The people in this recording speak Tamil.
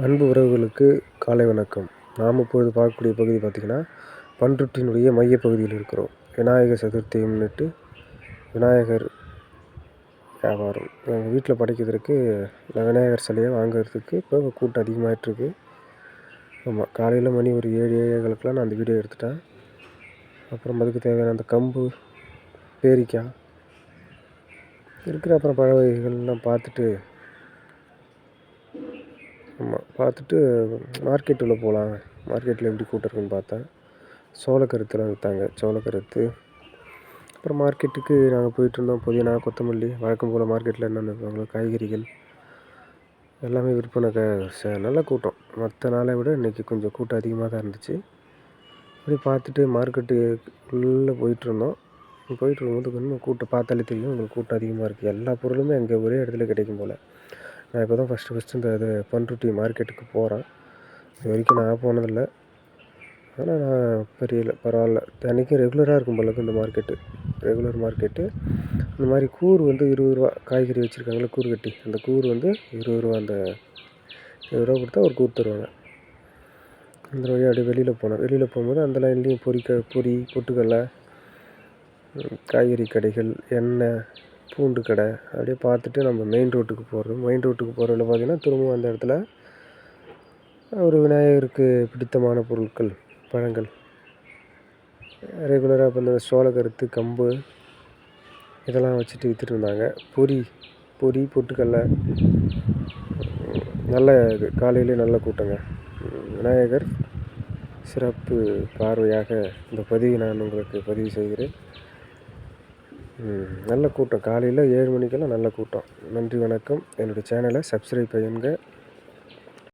அன்பு உறவுகளுக்கு காலை வணக்கம். நாம் இப்பொழுது பார்க்கக்கூடிய பகுதி பார்த்திங்கன்னா, பண்ருட்டியினுடைய மையப்பகுதியில் இருக்கிறோம். விநாயகர் சதுர்த்தியை முன்னிட்டு விநாயகர் வியாபாரம் எங்கள் வீட்டில் படைக்கிறதுக்கு விநாயகர் சிலையை வாங்குறதுக்கு இப்போ கூட்டம் அதிகமாகிட்டுருக்கு. ஆமாம், காலையில் மணி ஒரு 7-7:15 நான் அந்த வீடியோ எடுத்துட்டேன். அப்புறம் அதுக்கு தேவையான அந்த கம்பு, பேரிக்காய் இருக்கிற அப்புறம் பழ வகைகள்லாம் பார்த்துட்டு மார்க்கெட் உள்ள போகலாம். மார்க்கெட்டில் எப்படி கூட்டம் இருக்குன்னு பார்த்தேன். சோளக்கருத்துலாம் விற்றாங்க. சோளக்கருத்து அப்புறம் மார்க்கெட்டுக்கு நாங்கள் போயிட்டுருந்தோம். புதினா, கொத்தமல்லி வழக்கம் போல் மார்க்கெட்டில் என்னென்ன விற்பாங்களோ காய்கறிகள் எல்லாமே விற்பனை நல்ல கூட்டம். மற்ற நாளை விட இன்றைக்கி கொஞ்சம் கூட்டம் அதிகமாக தான் இருந்துச்சு. அப்படி பார்த்துட்டு மார்க்கெட்டு உள்ளே போயிட்டுருந்தோம். போயிட்டுருக்கும்போது இன்னும் கூட்டம் பார்த்தாலே தெரியும் உங்களுக்கு கூட்டம் அதிகமாக இருக்குது. எல்லா பொருளுமே அங்கே ஒரே இடத்துல கிடைக்கும் போல். நான் இப்போ தான் ஃபஸ்ட்டு இந்த பண்ருட்டி மார்க்கெட்டுக்கு போகிறேன். இது வரைக்கும் நான் போனதில்லை. ஆனால் நான் பரவாயில்ல. அன்றைக்கும் ரெகுலராக இருக்கும் போல இந்த மார்க்கெட்டு. Regular market. இந்த மாதிரி கூறு வந்து 20 ரூபா. காய்கறி வச்சுருக்காங்களே கூறு கட்டி, அந்த கூறு வந்து 20 ரூபா. அந்த 20 ரூபா கொடுத்தா ஒரு கூறு தருவாங்க. அந்த வழியாக அப்படியே வெளியில் போகும்போது அந்த லைன்லேயும் பொரி, பொட்டுக்கடலை, காய்கறி கடைகள், எண்ணெய், பூண்டு கடை அப்படியே பார்த்துட்டு நம்ம மெயின் ரோட்டுக்கு போகிறதுல பார்த்திங்கன்னா திரும்பவும் அந்த இடத்துல ஒரு விநாயகருக்கு பிடித்தமான பொருட்கள், பழங்கள் ரெகுலராக இப்போ இந்த சோளக்கருத்து, கம்பு இதெல்லாம் வச்சுட்டு விற்றுட்டு இருந்தாங்க. பொரி, பொட்டுக்கடலை நல்ல இது. காலையிலே நல்ல கூட்டங்க. விநாயகர் சிறப்பு பார்வையாக இந்த பதிவை நான் உங்களுக்கு பதிவு செய்கிறேன். நல்ல கூட்டம். காலையில் 7 மணிக்கெல்லாம் நல்ல கூட்டம். நன்றி, வணக்கம். என்னுடைய சேனலை சப்ஸ்கிரைப் பண்ணுங்கள்.